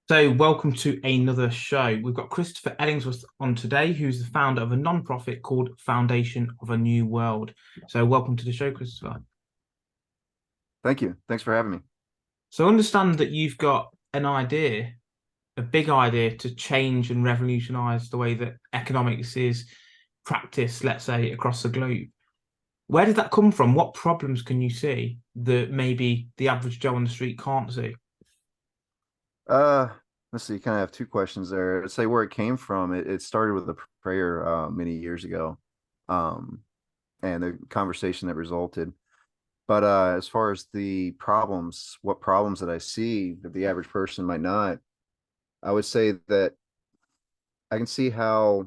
So, welcome to another show. We've got Christopher Ellingsworth on today, who's the founder of a non-profit called Foundation of a New World. So, welcome to the show, Christopher. Thank you. Thanks for having me. So, understand that you've got an idea, a big idea to change and revolutionize the way that economics is practiced, let's say, across the globe. Where did that come from? What problems can you see that maybe the average Joe on the street can't see? Uh, let's see. Kind of have two questions there. I'd say where it came from. It started with a prayer many years ago, um, and the conversation that resulted. But as far as the problems, what problems that I see that the average person might not, I would say that I can see how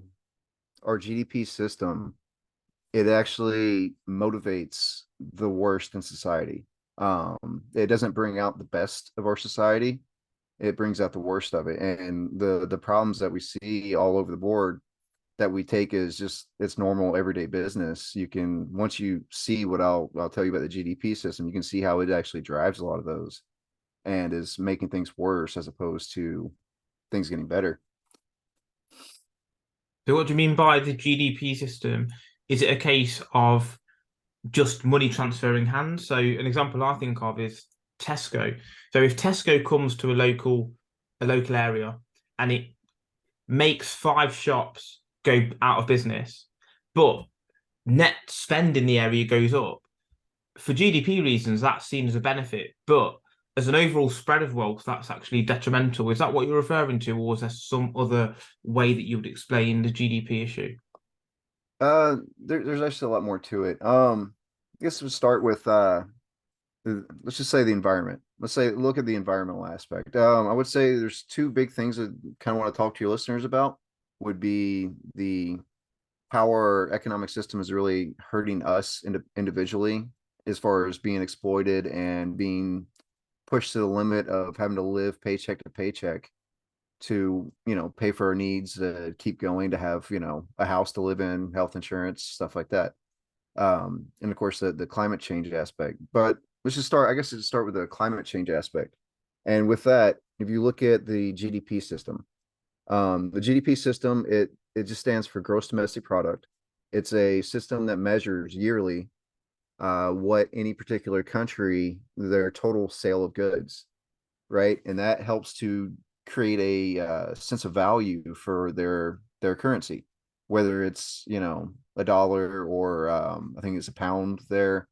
our GDP system, it actually motivates the worst in society. It doesn't bring out the best of our society. It brings out the worst of it. And the problems that we see all over the board that we take as just it's normal everyday business. You can once you see what I'll tell you about the GDP system, you can see how it actually drives a lot of those and is making things worse as opposed to things getting better. So, what do you mean by the GDP system? Is it a case of just money transferring hands? So an example I think of is Tesco. So if Tesco comes to a local area and it makes five shops go out of business, but net spend in the area goes up, for GDP reasons, that's seen as a benefit. But as an overall spread of wealth, that's actually detrimental. Is that what you're referring to, or is there some other way that you would explain the GDP issue? There's actually a lot more to it. I guess we'll start with let's just say the environment. Let's say look at the environmental aspect. I would say there's two big things that kind of want to talk to your listeners about would be the how our economic system is really hurting us individually as far as being exploited and being pushed to the limit of having to live paycheck to paycheck to pay for our needs, keep going, to have a house to live in, health insurance, stuff like that. And of course the climate change aspect. But let's just start. I guess let's start with the climate change aspect. And with that, if you look at the GDP system, the GDP system, it just stands for gross domestic product. It's a system that measures yearly what any particular country, their total sale of goods, right? And that helps to create a sense of value for their currency, whether it's a dollar or I think it's a pound there,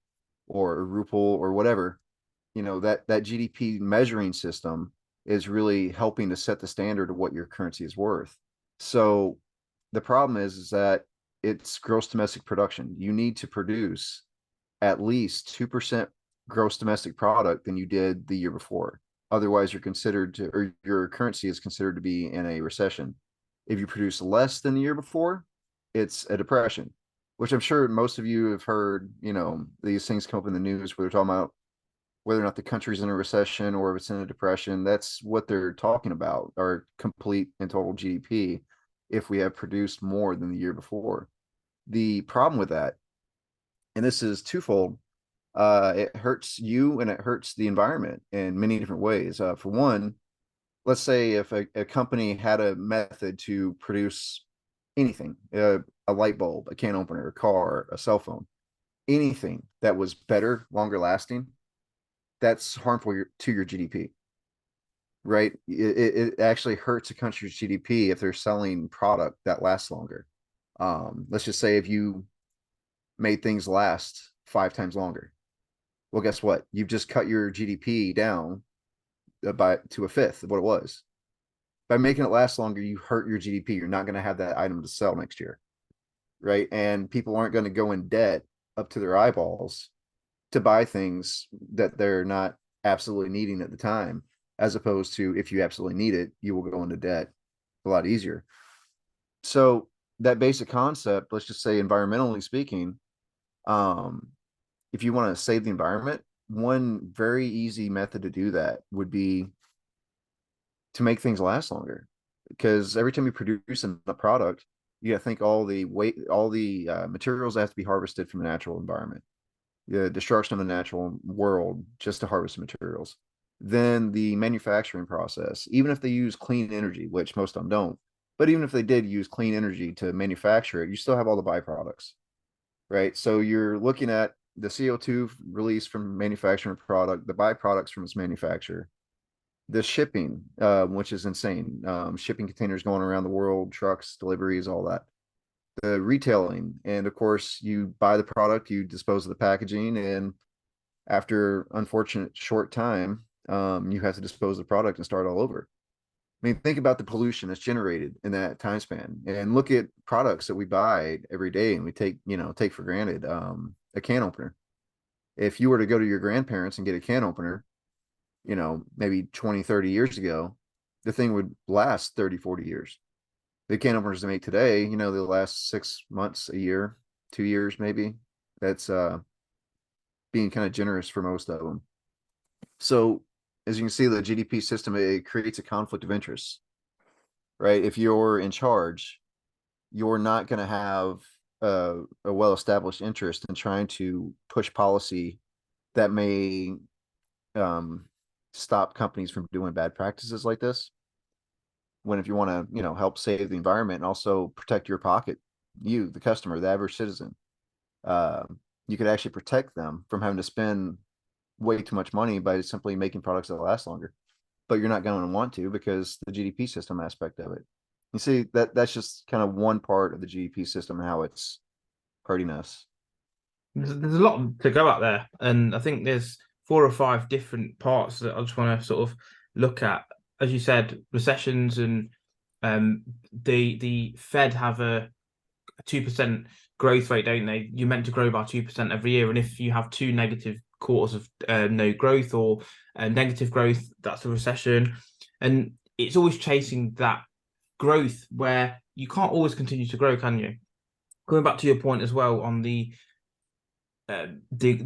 or a ruble or whatever. That GDP measuring system is really helping to set the standard of what your currency is worth. So the problem is that it's gross domestic production. You need to produce at least 2% gross domestic product than you did the year before. Otherwise, you're considered to, or your currency is considered to be in a recession. If you produce less than the year before, it's a depression, which I'm sure most of you have heard. These things come up in the news where they're talking about whether or not the country's in a recession or if it's in a depression. That's what they're talking about, our complete and total GDP, if we have produced more than the year before. The problem with that, and this is twofold, it hurts you and it hurts the environment in many different ways. For one, let's say if a company had a method to produce anything, a light bulb, a can opener, a car, a cell phone, anything that was better, longer lasting, that's harmful to your GDP, right? It actually hurts a country's GDP if they're selling product that lasts longer. Let's just say if you made things last 5 times longer. Well, guess what? You've just cut your GDP down by to a fifth of what it was. By making it last longer, you hurt your GDP. You're not going to have that item to sell next year, right? And people aren't going to go in debt up to their eyeballs to buy things that they're not absolutely needing at the time, as opposed to if you absolutely need it, you will go into debt a lot easier. So that basic concept, let's just say environmentally speaking, um, if you want to save the environment, one very easy method to do that would be to make things last longer. Because every time you produce a product, you got to think all the weight, all the materials that have to be harvested from the natural environment, the destruction of the natural world just to harvest materials. then the manufacturing process, even if they use clean energy, which most of them don't, but even if they did use clean energy to manufacture it, you still have all the byproducts, right? So you're looking at the CO2 release from manufacturing a product, the byproducts from its manufacture, the shipping, which is insane. Shipping containers going around the world, trucks, deliveries, all that. The retailing, and of course, you buy the product, you dispose of the packaging, and after unfortunate short time, you have to dispose of the product and start all over. I mean, think about the pollution that's generated in that time span, and look at products that we buy every day and we take for granted. A can opener. If you were to go to your grandparents and get a can opener, maybe 20, 30 years ago, the thing would last 30, 40 years. The can openers they make today, they'll last 6 months, a year, 2 years, maybe. That's being kind of generous for most of them. So as you can see, the GDP system, it creates a conflict of interest, right? If you're in charge, you're not going to have a well-established interest in trying to push policy that may stop companies from doing bad practices like this. When if you want to, help save the environment and also protect your pocket, you, the customer, the average citizen, you could actually protect them from having to spend way too much money by simply making products that last longer. But you're not going to want to because the GDP system aspect of it. You see that's just kind of one part of the GDP system and how it's hurting us. There's a lot to go at there, and I think there's 4 or 5 different parts that I just want to sort of look at. As you said, recessions and the Fed have a 2% growth rate, don't they? You're meant to grow by 2% every year, and if you have 2 negative quarters of no growth or negative growth, that's a recession, and it's always chasing that growth where you can't always continue to grow, can you? Going back to your point as well on the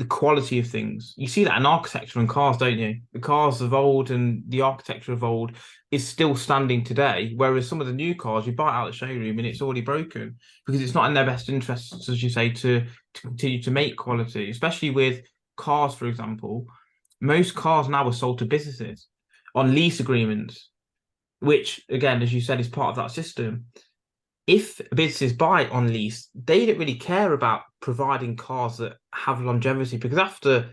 quality of things. You see that in architecture and cars, don't you? The cars of old and the architecture of old is still standing today, whereas some of the new cars you buy it out of the showroom and it's already broken because it's not in their best interests, as you say, to continue to make quality, especially with cars, for example. Most cars now are sold to businesses on lease agreements, which again, as you said, is part of that system. If businesses buy it on lease, they don't really care about providing cars that have longevity because after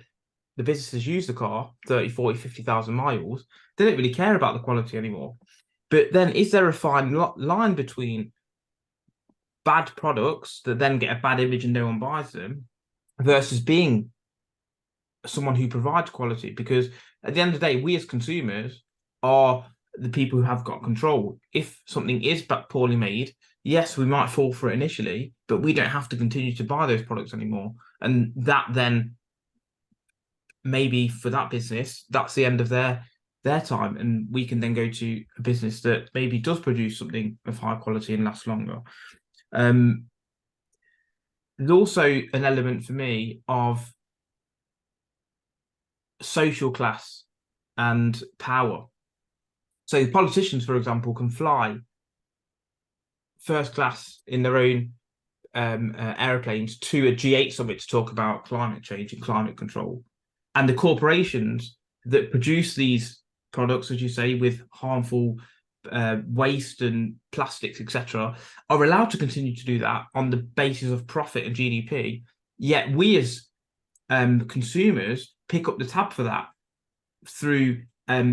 the businesses use the car 30, 40, 50,000 miles, they don't really care about the quality anymore. But then is there a fine line between bad products that then get a bad image and no one buys them versus being someone who provides quality? Because at the end of the day, we as consumers are the people who have got control. If something is poorly made, yes, we might fall for it initially, but we don't have to continue to buy those products anymore. And that then maybe for that business, that's the end of their time. And we can then go to a business that maybe does produce something of high quality and lasts longer. There's also an element for me of social class and power. So politicians, for example, can fly first class in their own aeroplanes to a G8 summit to talk about climate change and climate control. And the corporations that produce these products, as you say, with harmful waste and plastics, etc., are allowed to continue to do that on the basis of profit and GDP. Yet we as consumers pick up the tab for that through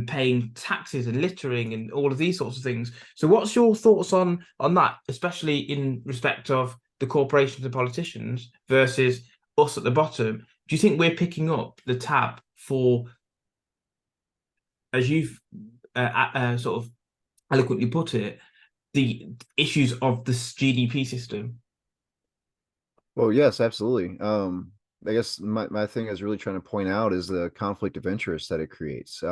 paying taxes and littering and all of these sorts of things. So what's your thoughts on that, especially in respect of the corporations and politicians versus us at the bottom? Do you think we're picking up the tab for, as you've sort of eloquently put it, the issues of this GDP system? Well, yes, absolutely. I guess my thing is really trying to point out is the conflict of interest that it creates.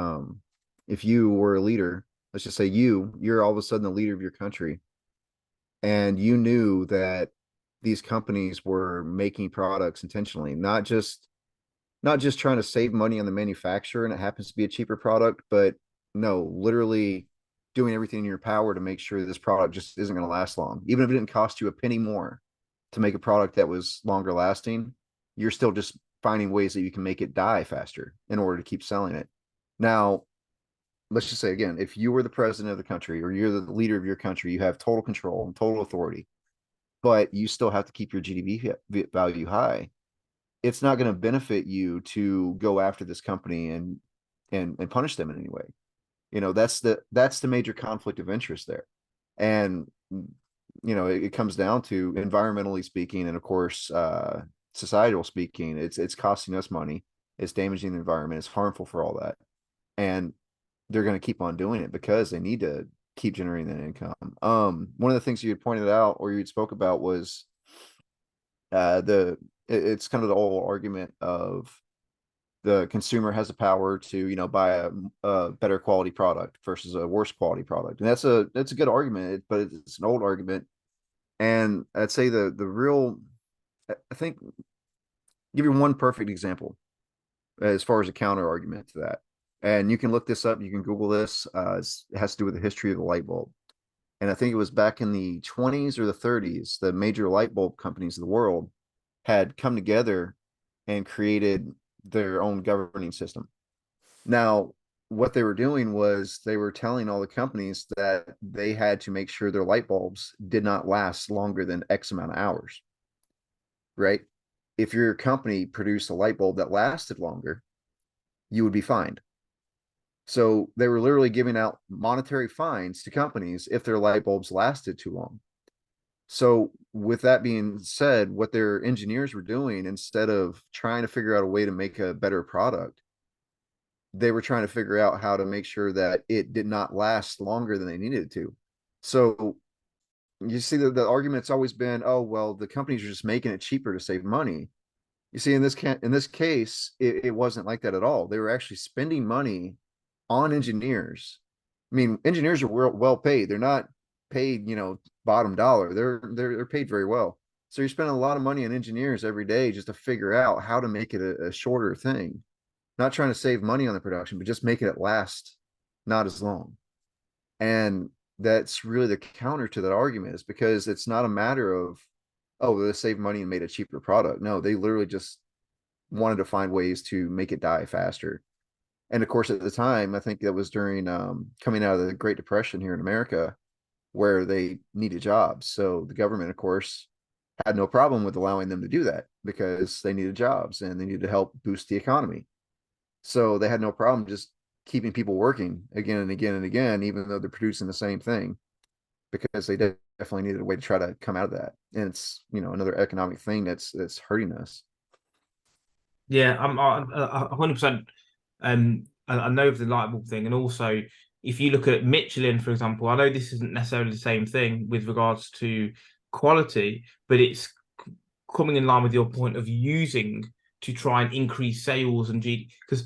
If you were a leader, let's just say you're all of a sudden the leader of your country, and you knew that these companies were making products intentionally, not just trying to save money on the manufacturer and it happens to be a cheaper product, but no, literally doing everything in your power to make sure this product just isn't going to last long. Even if it didn't cost you a penny more to make a product that was longer lasting, you're still just finding ways that you can make it die faster in order to keep selling it. Now, let's just say again, if you were the president of the country or you're the leader of your country, you have total control and total authority, but you still have to keep your GDP value high. It's not going to benefit you to go after this company and punish them in any way. That's the major conflict of interest there. And it comes down to, environmentally speaking, and of course societal speaking, it's costing us money, it's damaging the environment, it's harmful for all that, and they're going to keep on doing it because they need to keep generating that income. One of the things you had pointed out or you had spoke about was it's kind of the whole argument of the consumer has the power to buy a better quality product versus a worse quality product, and that's a good argument, but it's an old argument. And I'd say the real, I think, give you one perfect example as far as a counter argument to that, and you can look this up, you can Google this. It has to do with the history of the light bulb, and I think it was back in the 20s or the 30s, the major light bulb companies of the world had come together and created their own governing system. Now, what they were doing was they were telling all the companies that they had to make sure their light bulbs did not last longer than X amount of hours, right? If your company produced a light bulb that lasted longer, you would be fined. So they were literally giving out monetary fines to companies if their light bulbs lasted too long. So with that being said, what their engineers were doing, instead of trying to figure out a way to make a better product, they were trying to figure out how to make sure that it did not last longer than they needed to. So you see the argument's always been, oh, well, the companies are just making it cheaper to save money. You see, in this case, it wasn't like that at all. They were actually spending money on engineers. I mean, engineers are well paid. They're not paid, bottom dollar. They're paid very well. So you're spending a lot of money on engineers every day just to figure out how to make it a shorter thing. Not trying to save money on the production, but just making it last not as long. And that's really the counter to that argument, is because it's not a matter of, oh, they saved money and made a cheaper product. No, they literally just wanted to find ways to make it die faster. And of course, at the time, I think that was during coming out of the Great Depression here in America, where they needed jobs. So the government, of course, had no problem with allowing them to do that because they needed jobs and they needed to help boost the economy. So they had no problem just keeping people working again and again and again, even though they're producing the same thing, because they definitely needed a way to try to come out of that. And it's, another economic thing that's hurting us. Yeah, I'm 100%. I know of the light bulb thing, and also if you look at Michelin, for example, I know this isn't necessarily the same thing with regards to quality, but it's coming in line with your point of using to try and increase sales and because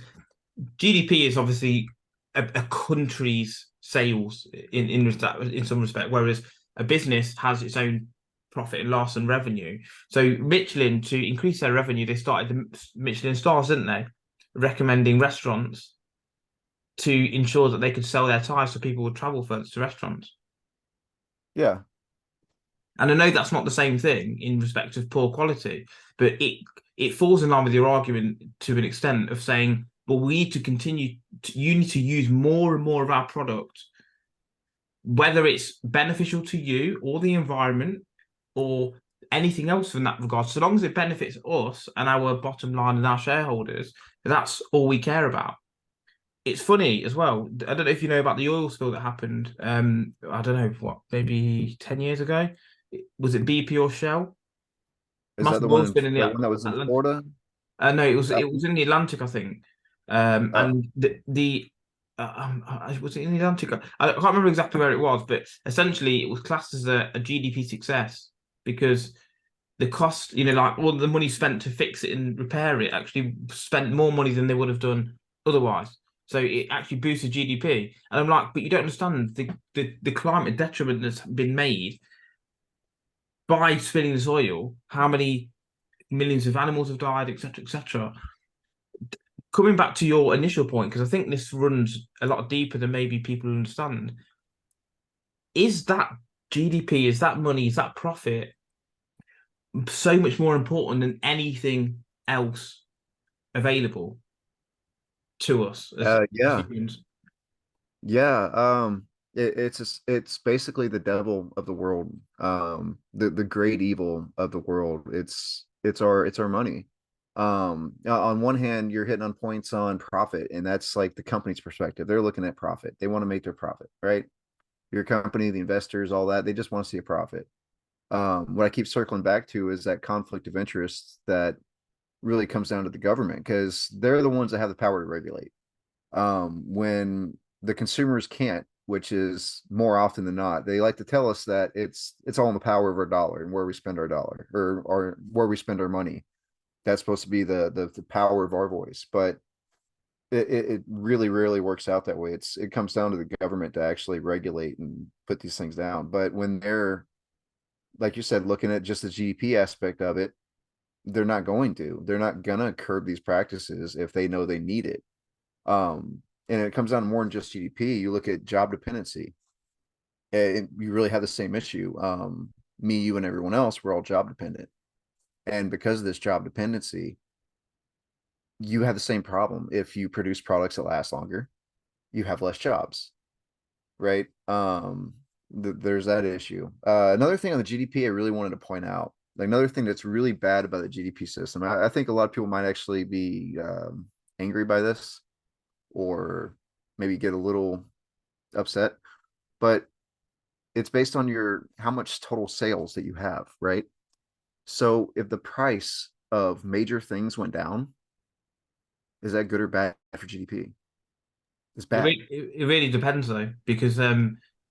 GDP is obviously a country's sales in some respect, whereas a business has its own profit and loss and revenue. So Michelin, to increase their revenue, they started the Michelin stars, didn't they? Recommending restaurants to ensure that they could sell their tires so people would travel further to restaurants. Yeah. And I know that's not the same thing in respect of poor quality, but it falls in line with your argument to an extent of saying, well, we need to continue you need to use more and more of our product, whether it's beneficial to you or the environment or anything else in that regard, so long as it benefits us and our bottom line and our shareholders, that's all we care about. It's funny as well. I don't know if you know about the oil spill that happened. I don't know what, maybe 10 years ago. Was it BP or Shell? Is that Massive oil spill in the the one that was in Atlantic. Florida? No, it was South- in the Atlantic, I think. Oh, And was it in the Atlantic? I can't remember exactly where it was, but essentially it was classed as a GDP success because the cost, like all the money spent to fix it and repair it, actually spent more money than they would have done otherwise. So it actually boosted GDP. And I'm like, but you don't understand the climate detriment that's been made by spilling this oil, how many millions of animals have died, etc., etc. Coming back to your initial point, because I think this runs a lot deeper than maybe people understand, is that GDP, is that money, is that profit so much more important than anything else available? to us as Yeah, humans. yeah. It's basically the devil of the world. The great evil of the world. It's our money. On one hand, you're hitting on points on profit, and that's like the company's perspective. They're looking at profit. They want to make their profit, right? Your company, the investors, all that, they just want to see a profit. What I keep circling back to is that conflict of interest that really comes down to the government because they're the ones that have the power to regulate. When the consumers can't, which is more often than not, they like to tell us that it's all in the power of our dollar and where we spend our dollar or where we spend our money. That's supposed to be the power of our voice, but it really rarely works out that way. It comes down to the government to actually regulate and put these things down. But when they're, like you said, looking at just the GDP aspect of it, they're not going to. They're not gonna curb these practices if they know they need it. And it comes down to more than just GDP. You look at job dependency, and you really have the same issue. Me, you, and everyone else, we're all job dependent, and because of this job dependency, you have the same problem. If you produce products that last longer, you have less jobs, right? There's that issue. Another thing on the GDP, I really wanted to point out, like another thing that's really bad about the GDP system. I think a lot of people might actually be angry by this, or maybe get a little upset, but it's based on your how much total sales that you have, right? So if the price of major things went down, is that good or bad for GDP? It's bad. It really depends though, because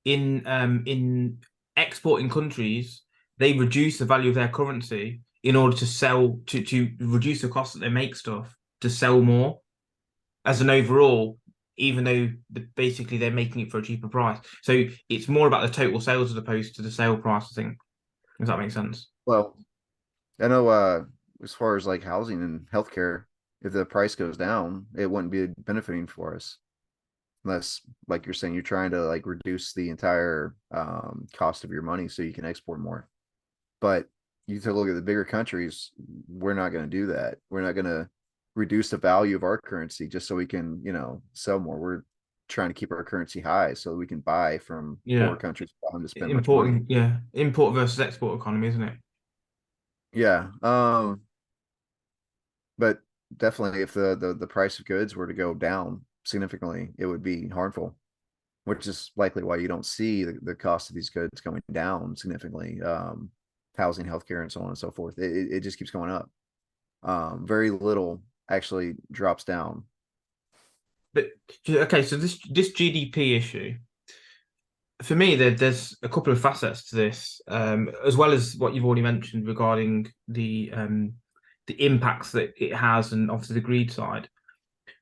in exporting countries, they reduce the value of their currency in order to sell to reduce the cost that they make stuff to sell more as an overall, even though basically they're making it for a cheaper price. So it's more about the total sales as opposed to the sale price, I think. Does that make sense? Well, I know as far as like housing and healthcare, if the price goes down, it wouldn't be benefiting for us unless, like you're saying, you're trying to like reduce the entire cost of your money so you can export more. But you take a look at the bigger countries, we're not going to do that. We're not going to reduce the value of our currency just so we can, sell more. We're trying to keep our currency high so that we can buy from Yeah. poorer countries without having to spend much money. Importing, yeah, import versus export economy, isn't it? Yeah. But definitely if the price of goods were to go down significantly, it would be harmful, which is likely why you don't see the cost of these goods going down significantly. Housing, healthcare, and so on and so forth. It just keeps going up. Very little actually drops down. But okay, so this GDP issue, for me, there's a couple of facets to this, as well as what you've already mentioned regarding the impacts that it has, and obviously the greed side.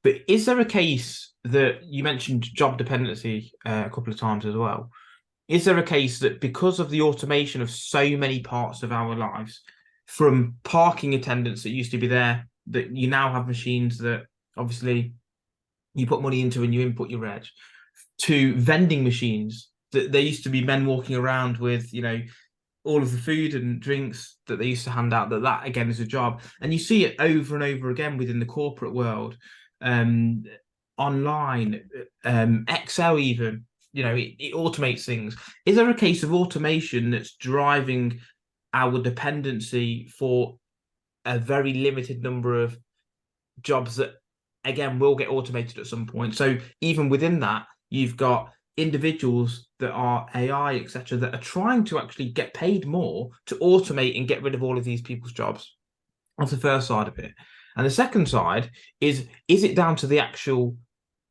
But is there a case that you mentioned job dependency a couple of times as well? Is there a case that because of the automation of so many parts of our lives, from parking attendants that used to be there, that you now have machines that obviously you put money into and you input your reg, to vending machines that there used to be men walking around with, all of the food and drinks that they used to hand out, that again is a job. And you see it over and over again within the corporate world, um, online, Excel even, it automates things. Is there a case of automation that's driving our dependency for a very limited number of jobs that again will get automated at some point? So even within that, you've got individuals that are AI, etc., that are trying to actually get paid more to automate and get rid of all of these people's jobs. That's the first side of it. And the second side is it down to the actual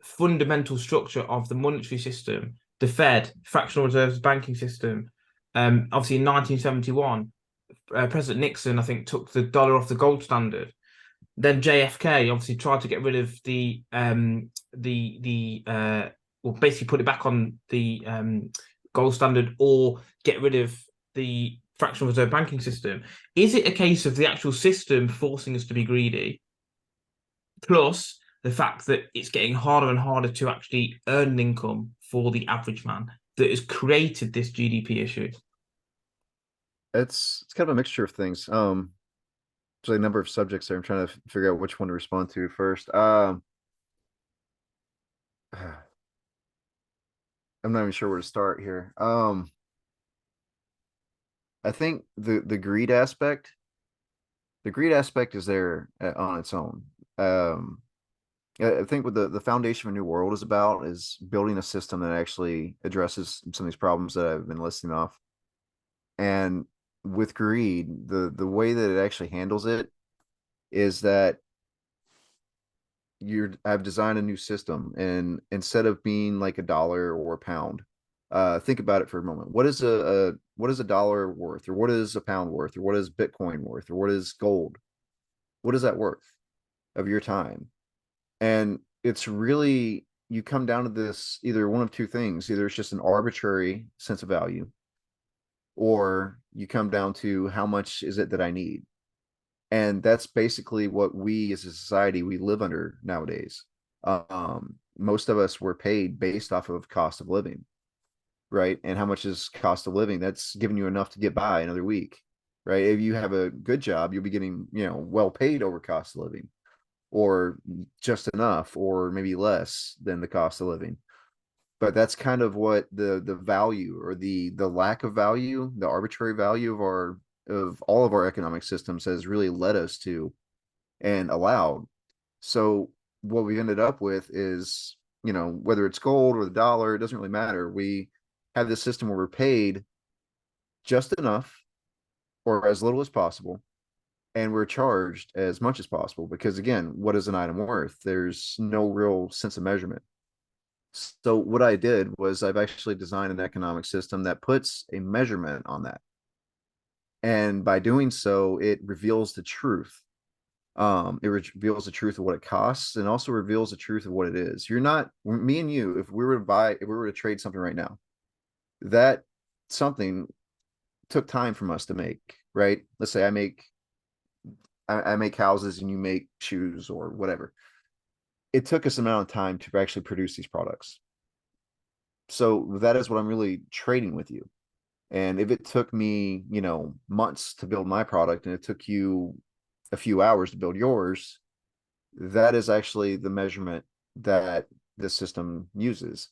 fundamental structure of the monetary system, the Fed, fractional reserves banking system? Obviously, in 1971, President Nixon, I think, took the dollar off the gold standard. Then JFK obviously tried to get rid of well, basically put it back on the gold standard, or get rid of the fractional reserve banking system. Is it a case of the actual system forcing us to be greedy, plus the fact that it's getting harder and harder to actually earn an income for the average man, that has created this GDP issue? It's kind of a mixture of things. There's a number of subjects there. I'm trying to figure out which one to respond to first. I'm not even sure where to start here. I think the greed aspect is there on its own. Um, I think what the foundation of a new world is about is building a system that actually addresses some of these problems that I've been listing off. And with greed, the way that it actually handles it is that I've designed a new system, and instead of being like a dollar or a pound, think about it for a moment. What is a dollar worth, or what is a pound worth, or what is Bitcoin worth, or what is gold? What is that worth of your time? And it's really, you come down to this either one of two things. Either it's just an arbitrary sense of value, or you come down to how much is it that I need. And that's basically what we as a society we live under nowadays. Most of us were paid based off of cost of living, right? And how much is cost of living? That's giving you enough to get by another week, right? If you have a good job, you'll be getting, well paid over cost of living, or just enough, or maybe less than the cost of living. But that's kind of what the value, or the lack of value, the arbitrary value of all of our economic systems has really led us to and allowed. So what we ended up with is, whether it's gold or the dollar, it doesn't really matter. We have this system where we're paid just enough or as little as possible, and we're charged as much as possible, because again, what is an item worth? There's no real sense of measurement. So what I did was I've actually designed an economic system that puts a measurement on that. And by doing so, it reveals the truth. It reveals the truth of what it costs, and also reveals the truth of what it is. You're not, me and you, if we were to trade something right now, that something took time from us to make, right? Let's say I make houses and you make shoes or whatever. It took us an amount of time to actually produce these products. So that is what I'm really trading with you. And if it took me, months to build my product and it took you a few hours to build yours, that is actually the measurement that this system uses.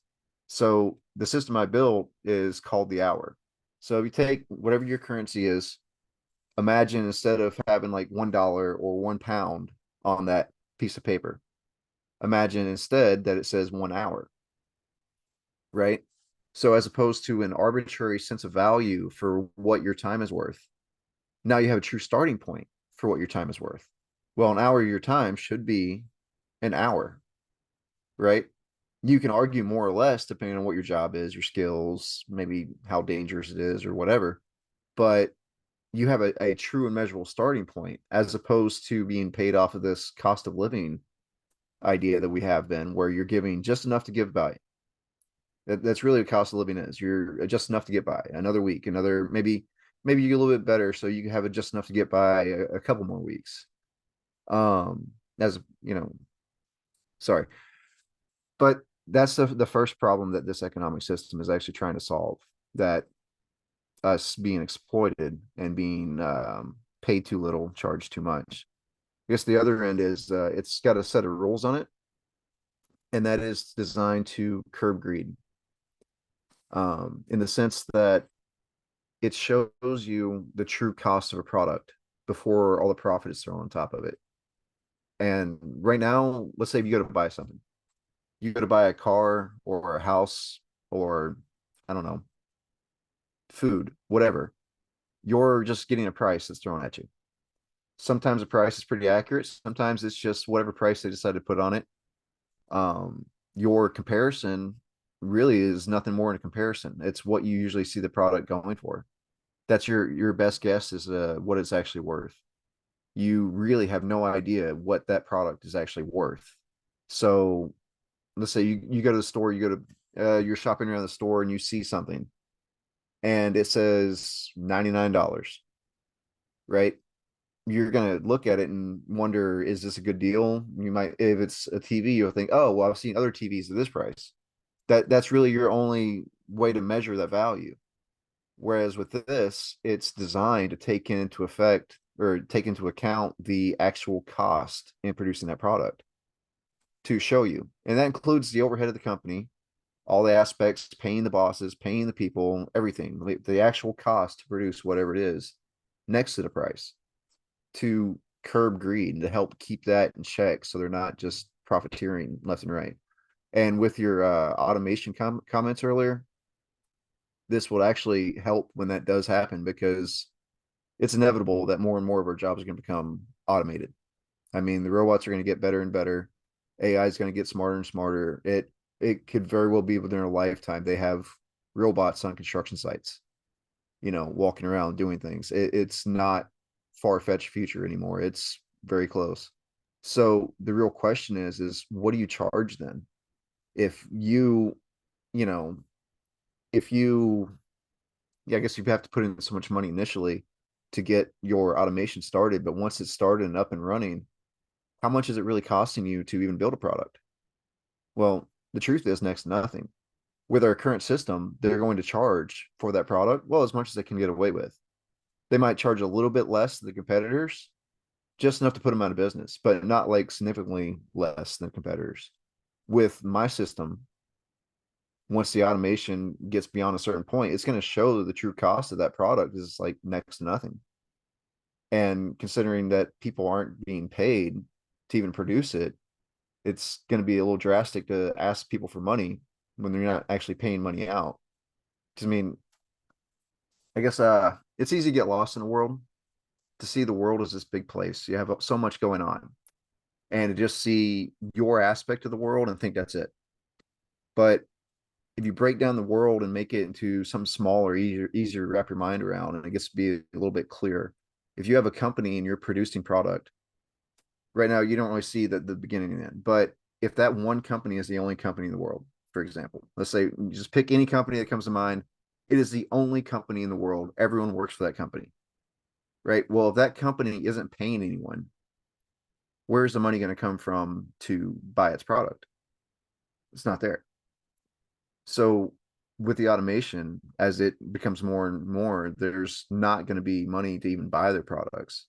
So the system I built is called the hour. So if you take whatever your currency is, imagine instead of having like $1 or 1 pound on that piece of paper, imagine instead that it says 1 hour, right? So as opposed to an arbitrary sense of value for what your time is worth, now you have a true starting point for what your time is worth. Well, an hour of your time should be an hour, right? You can argue more or less depending on what your job is, your skills, maybe how dangerous it is or whatever. But you have a true and measurable starting point, as opposed to being paid off of this cost of living idea that we have been, where you're giving just enough to give by. That's really what cost of living is. You're just enough to get by another week, another, maybe you get a little bit better, so you have it just enough to get by a couple more weeks. As sorry, but that's the first problem that this economic system is actually trying to solve. That us being exploited and being paid too little, charged too much. I guess the other end is it's got a set of rules on it, and that is designed to curb greed, in the sense that it shows you the true cost of a product before all the profit is thrown on top of it. And right now, let's say if you go to buy something, you go to buy a car or a house, or I don't know, food, whatever, you're just getting a price that's thrown at you. Sometimes the price is pretty accurate. Sometimes it's just whatever price they decide to put on it. Your comparison really is nothing more than a comparison. It's what you usually see the product going for. That's your best guess is what it's actually worth. You really have no idea what that product is actually worth. So let's say you go to the store, you're shopping around the store and you see something and it says $99, right? You're going to look at it and wonder, is this a good deal? You might, if it's a TV, you'll think, oh, well, I've seen other TVs at this price. That's really your only way to measure that value. Whereas with this, it's designed to take into effect or take into account the actual cost in producing that product. to show you. And that includes the overhead of the company, all the aspects, paying the bosses, paying the people, everything, the actual cost to produce whatever it is next to the price, to curb greed and to help keep that in check so they're not just profiteering left and right. And with your automation comments earlier, this will actually help when that does happen, because it's inevitable that more and more of our jobs are going to become automated. I mean, the robots are going to get better and better. AI is going to get smarter and smarter. It could very well be within our lifetime they have robots on construction sites, walking around doing things. It's not far-fetched future anymore. It's very close. So the real question is what do you charge then? If you, you know, if you, yeah, I guess you have to put in so much money initially to get your automation started, but once it's started and up and running, how much is it really costing you to even build a product? Well, the truth is next to nothing. With our current system, they're going to charge for that product, well, as much as they can get away with. They might charge a little bit less than the competitors, just enough to put them out of business, but not like significantly less than competitors. With my system, once the automation gets beyond a certain point, it's going to show that the true cost of that product is like next to nothing. And considering that people aren't being paid to even produce it, it's going to be a little drastic to ask people for money when they're not actually paying money out. Because I mean, I guess it's easy to get lost in the world, to see the world as this big place. You have so much going on, and to just see your aspect of the world and think that's it. But if you break down the world and make it into some smaller, easier to wrap your mind around, and it gets to be a little bit clearer. If you have a company and you're producing product, right now you don't really see the beginning and end. But if that one company is the only company in the world, for example, let's say you just pick any company that comes to mind, it is the only company in the world. Everyone works for that company, right? Well, if that company isn't paying anyone, where's the money going to come from to buy its product? It's not there. So with the automation, as it becomes more and more, there's not going to be money to even buy their products,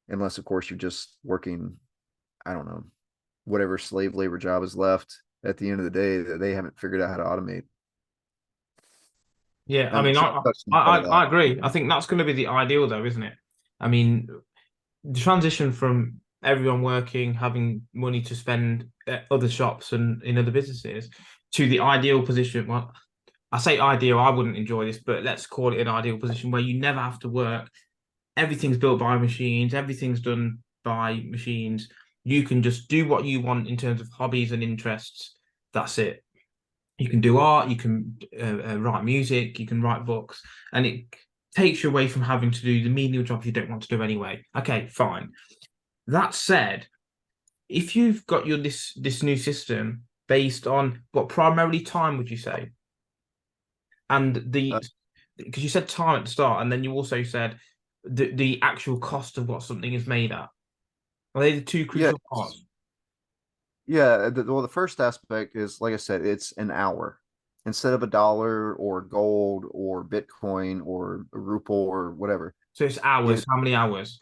unless, of course, you're just working, I don't know, whatever slave labor job is left at the end of the day that they haven't figured out how to automate. Yeah, I I'm mean, sure I I touched on I part I of I that. agree. I think that's going to be the ideal, though, isn't it? I mean, the transition from everyone working, having money to spend at other shops and in other businesses, to the ideal position. Well, I say ideal, I wouldn't enjoy this, but let's call it an ideal position where you never have to work. Everything's built by machines, everything's done by machines. You can just do what you want in terms of hobbies and interests. That's it. You can do art, you can write music, you can write books, and it takes you away from having to do the menial jobs you don't want to do anyway. Okay, fine. That said, if you've got this new system based on what primarily time would you say? And Uh, the because you said time at the start, and then you also said the actual cost of what something is made at. Are they the two yeah, crucial parts? yeah. Well, the first aspect is, like I said, it's an hour instead of a dollar or gold or Bitcoin or a ruble or whatever. So it's hours. It, How many hours?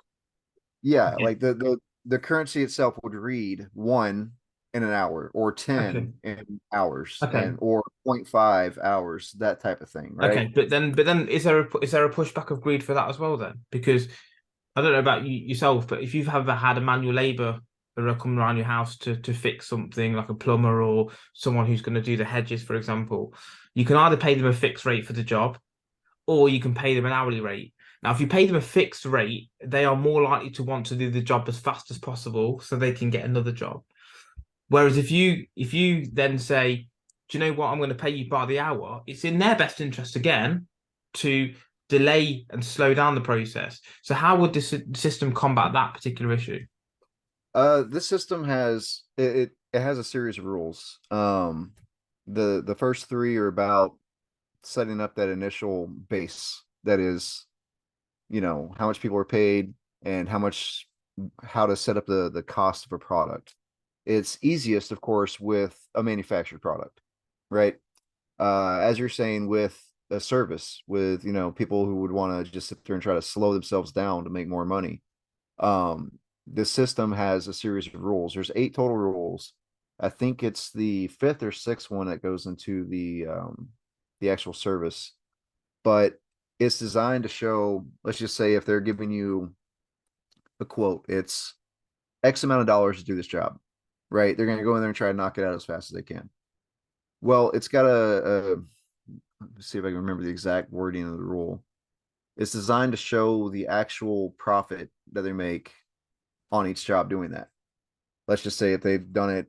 yeah, Okay. like the currency itself would read one in an hour or Okay. 10 in hours Okay. and or 0.5 hours, that type of thing, right? Okay. But then, is there a pushback of greed for that as well? Then, because I don't know about you yourself, but if you've ever had a manual labourer come around your house to fix something like a plumber or someone who's going to do the hedges, for example, you can either pay them a fixed rate for the job or you can pay them an hourly rate. Now, if you pay them a fixed rate, they are more likely to want to do the job as fast as possible so they can get another job. Whereas if you then say, do you know what, I'm going to pay you by the hour, it's in their best interest again to delay and slow down the process. So how would this system combat that particular issue? This system has it has a series of rules. The first three are about setting up that initial base, that is, how much people are paid and how to set up the cost of a product. It's easiest, of course, with a manufactured product, right? As you're saying, with a service, with people who would want to just sit there and try to slow themselves down to make more money. This system has a series of rules. There's 8 total rules, I think it's the fifth or sixth one that goes into the actual service, but it's designed to show, let's just say if they're giving you a quote, it's X amount of dollars to do this job, right? They're going to go in there and try to knock it out as fast as they can. Well, it's got let's see if I can remember the exact wording of the rule. It's designed to show the actual profit that they make on each job doing that. Let's just say if they've done it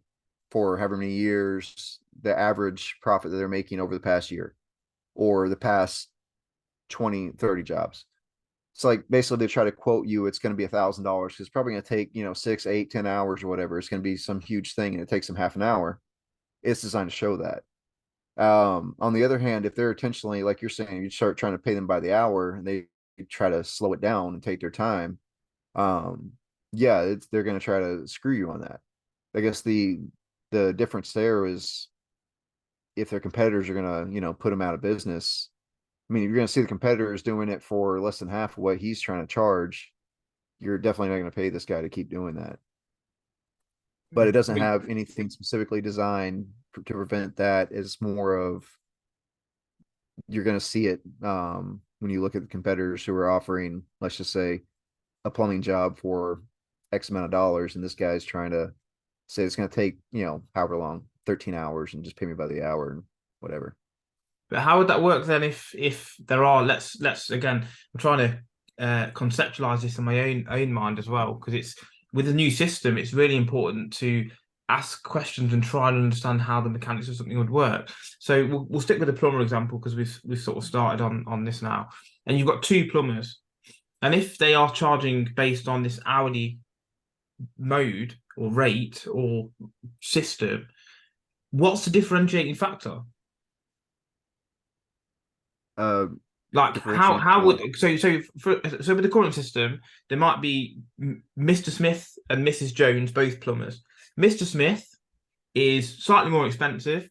for however many years, the average profit that they're making over the past year or the past 20, 30 jobs. So like basically they try to quote you, it's going to be $1,000 because it's probably going to take, 6, 8, 10 hours or whatever. It's going to be some huge thing and it takes them half an hour. It's designed to show that. On the other hand, if they're intentionally, like you're saying, you start trying to pay them by the hour and they try to slow it down and take their time, um, yeah, they're going to try to screw you on that. I guess the difference there is if their competitors are going to, put them out of business. I mean, if you're going to see the competitors doing it for less than half of what he's trying to charge, you're definitely not going to pay this guy to keep doing that. But it doesn't have anything specifically designed to prevent that. It's more of you're going to see it when you look at the competitors who are offering, let's just say, a plumbing job for X amount of dollars, and this guy's trying to say it's going to take however long, 13 hours, and just pay me by the hour and whatever. But how would that work then if there are let's again I'm trying to conceptualize this in my own mind as well because it's with a new system it's really important to ask questions and try and understand how the mechanics of something would work. So we'll stick with the plumber example because we've sort of started on this now, and you've got two plumbers, and if they are charging based on this hourly mode or rate or system, what's the differentiating factor? Uh, Like differentiate. how would so with the current system there might be Mr. Smith and Mrs. Jones, both plumbers. Mr. Smith is slightly more expensive.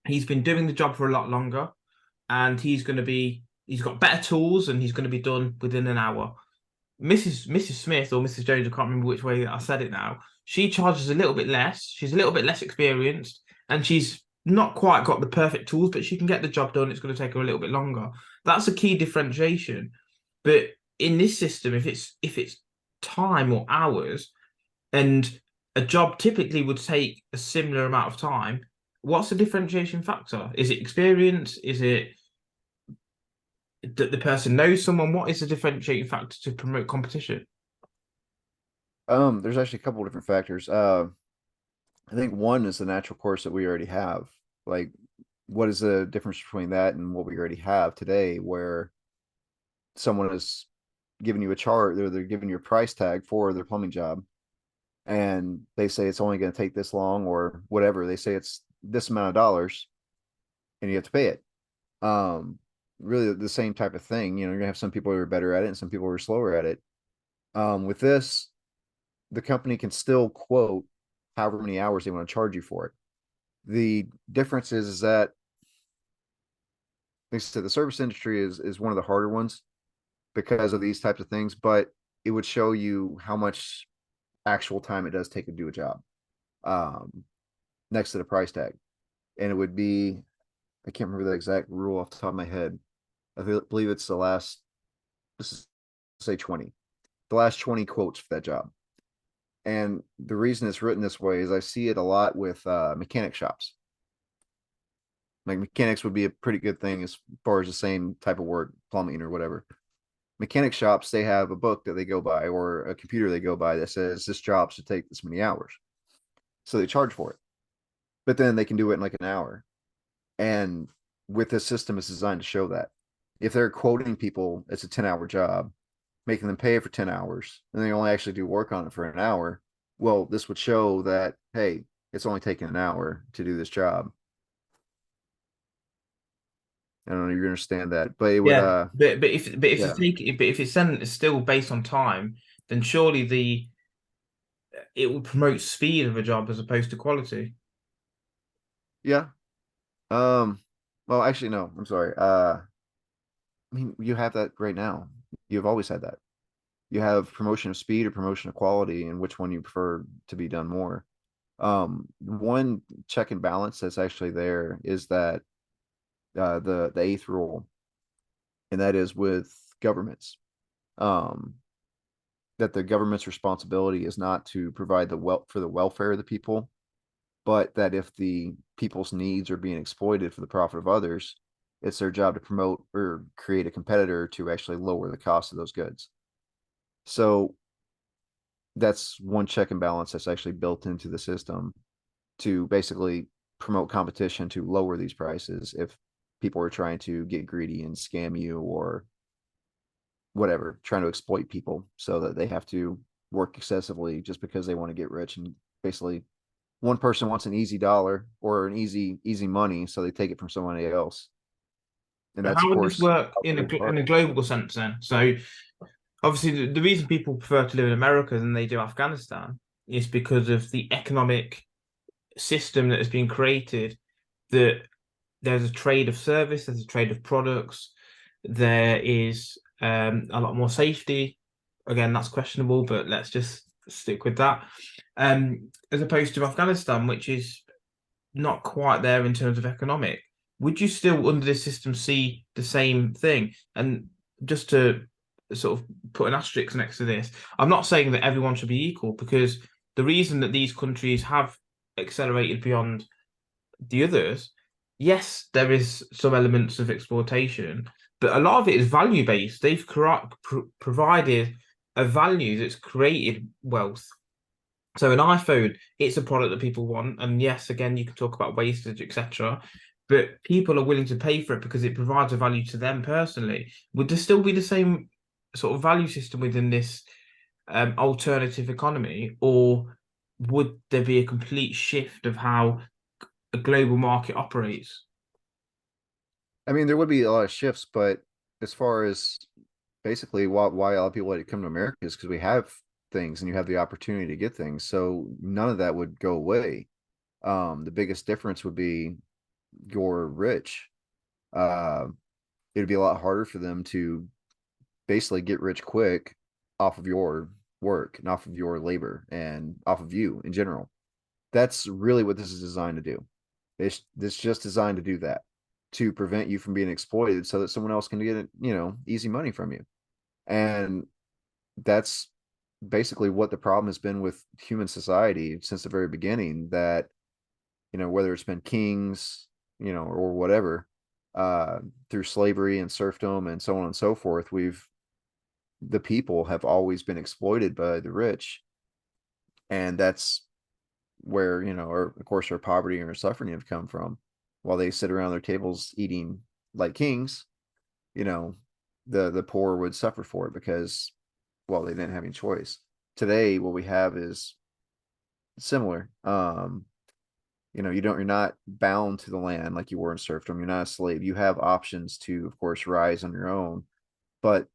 He's been doing the job for a lot longer, and he's got better tools and he's going to be done within an hour. Mrs. Smith or Mrs. Jones, I can't remember which way I said it now. She charges a little bit less. She's a little bit less experienced, and she's not quite got the perfect tools, but she can get the job done. It's going to take her a little bit longer. That's a key differentiation. But in this system, if it's time or hours, and a job typically would take a similar amount of time, what's the differentiation factor? Is it experience? Is it that the person knows someone? What is the differentiating factor to promote competition? There's actually a couple of different factors. I think one is the natural course that we already have. Like, what is the difference between that and what we already have today, where someone is giving you a chart, they're giving you a price tag for their plumbing job, and they say it's only going to take this long or whatever. They say it's this amount of dollars, and you have to pay it. Really the same type of thing. You're gonna have some people who are better at it and some people who are slower at it. With this, the company can still quote however many hours they want to charge you for it. The difference is that, like I said, the service industry is one of the harder ones because of these types of things, but it would show you how much actual time it does take to do a job um, next to the price tag. And it would be, I can't remember the exact rule off the top of my head. I believe it's the last, this is say 20, the last 20 quotes for that job. And the reason it's written this way is I see it a lot with mechanic shops. Like mechanics would be a pretty good thing as far as the same type of work, plumbing or whatever. Mechanic shops, they have a book that they go by or a computer they go by that says this job should take this many hours. So they charge for it. But then they can do it in like an hour. And with this system, it's designed to show that. If they're quoting people, it's a 10-hour job, making them pay for 10 hours, and they only actually do work on it for an hour. Well, this would show that, hey, it's only taking an hour to do this job. I don't know if you understand that, but it would Yeah, but if yeah. it's if it's then still based on time, then surely it will promote speed of a job as opposed to quality. Yeah. Well, actually no, I'm sorry. I mean, you have that right now. You've always had that. You have promotion of speed or promotion of quality, and which one you prefer to be done more. One check and balance that's actually there is that the eighth rule, and that is with governments. Um, that the government's responsibility is not to provide the wealth for the welfare of the people, but that if the people's needs are being exploited for the profit of others, it's their job to promote or create a competitor to actually lower the cost of those goods. So that's one check and balance that's actually built into the system to basically promote competition to lower these prices if people are trying to get greedy and scam you or whatever, trying to exploit people so that they have to work excessively just because they want to get rich. And basically one person wants an easy dollar or an easy money, so they take it from somebody else. And But that's how of would this course work in a global sense then? So obviously the reason people prefer to live in America than they do Afghanistan is because of the economic system that has been created, that there's a trade of service, there's a trade of products, there is a lot more safety. Again, that's questionable, but let's just stick with that. As opposed to Afghanistan, which is not quite there in terms of economic. Would you still, under this system, see the same thing? And just to sort of put an asterisk next to this, I'm not saying that everyone should be equal, because the reason that these countries have accelerated beyond the others, yes, there is some elements of exploitation, but a lot of it is value based. They've provided a value that's created wealth. So an iPhone, it's a product that people want, and yes, again, you can talk about wastage, etc. But people are willing to pay for it because it provides a value to them personally. Would there still be the same sort of value system within this alternative economy, or would there be a complete shift of how a global market operates? I mean, there would be a lot of shifts, but as far as basically why a lot of people like to come to America is because we have things and you have the opportunity to get things. So none of that would go away. The biggest difference would be you're rich. Uh, it'd be a lot harder for them to basically get rich quick off of your work and off of your labor and off of you in general. That's really what this is designed to do. It's just designed to do that, to prevent you from being exploited so that someone else can get, easy money from you. And that's basically what the problem has been with human society since the very beginning, that, whether it's been kings, or whatever, through slavery and serfdom and so on and so forth, the people have always been exploited by the rich. And that's where, of course, our poverty and our suffering have come from. While they sit around their tables eating like kings, you know, the poor would suffer for it because, well, they didn't have any choice. Today, what we have is similar. You're not bound to the land like you were in serfdom. You're not a slave. You have options to, of course, rise on your own. But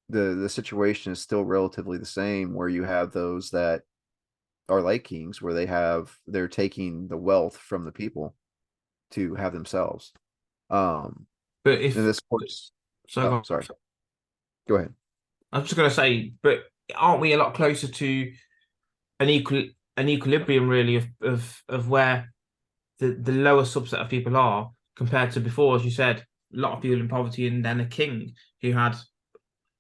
the situation is still relatively the same, where you have those that are like kings, where they're taking the wealth from the people to have themselves. But And if this, of course, oh, so, sorry. Go ahead. I was just going to say, but aren't we a lot closer to an equilibrium really of where the lower subset of people are compared to before? As you said, a lot of people in poverty, and then a king who had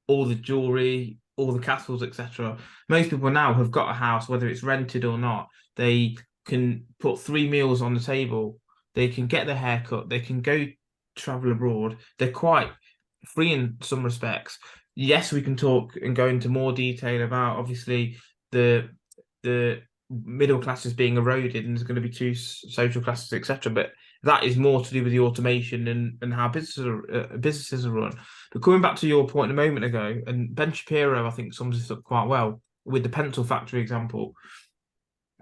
all the jewelry, all the castles, etc. Most people now have got a house, whether it's rented or not. They can put 3 meals on the table. They can get their hair cut. They can go travel abroad. They're quite free in some respects. Yes, we can talk and go into more detail about obviously the the middle classes being eroded, and there's going to be two social classes, etc. But that is more to do with the automation and how businesses are run. But coming back to your point a moment ago, and Ben Shapiro, I think, sums this up quite well with the pencil factory example.